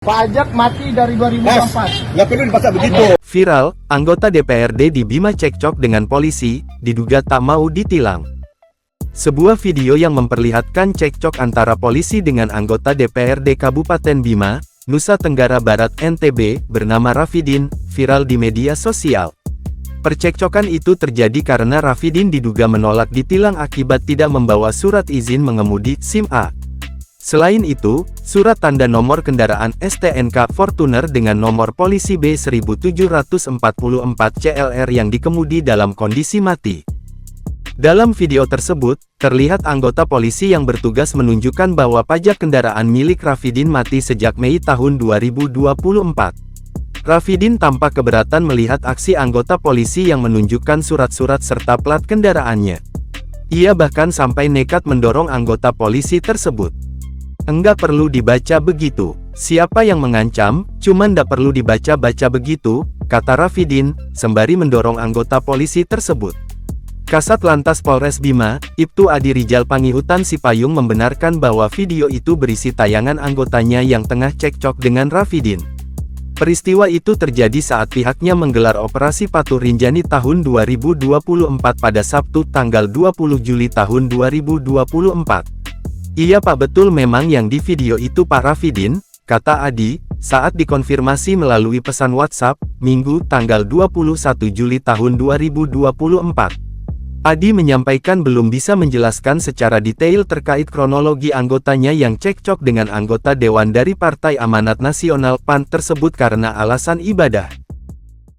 Pajak mati dari 2024. Nggak perlu dipaksa begitu. Viral, anggota DPRD di Bima cekcok dengan polisi, diduga tak mau ditilang. Sebuah video yang memperlihatkan cekcok antara polisi dengan anggota DPRD Kabupaten Bima, Nusa Tenggara Barat NTB, bernama Rafidin, viral di media sosial. Percekcokan itu terjadi karena Rafidin diduga menolak ditilang akibat tidak membawa surat izin mengemudi SIM A. Selain itu, surat tanda nomor kendaraan STNK Fortuner dengan nomor polisi B1744 CLR yang dikemudi dalam kondisi mati. Dalam video tersebut, terlihat anggota polisi yang bertugas menunjukkan bahwa pajak kendaraan milik Rafidin mati sejak Mei tahun 2024. Rafidin tampak keberatan melihat aksi anggota polisi yang menunjukkan surat-surat serta plat kendaraannya. Ia bahkan sampai nekat mendorong anggota polisi tersebut. "Enggak perlu dibaca begitu. Siapa yang mengancam, cuman ndak perlu dibaca-baca begitu," kata Rafidin, sembari mendorong anggota polisi tersebut. Kasat Lantas Polres Bima, Ibtu Adi Rijal Pangihutan Sipayung membenarkan bahwa video itu berisi tayangan anggotanya yang tengah cekcok dengan Rafidin. Peristiwa itu terjadi saat pihaknya menggelar operasi Patuh Rinjani tahun 2024 pada Sabtu tanggal 20 Juli tahun 2024. "Iya Pak, betul memang yang di video itu Pak Rafidin," kata Adi, saat dikonfirmasi melalui pesan WhatsApp, Minggu tanggal 21 Juli tahun 2024. Adi menyampaikan belum bisa menjelaskan secara detail terkait kronologi anggotanya yang cekcok dengan anggota Dewan dari Partai Amanat Nasional PAN tersebut karena alasan ibadah.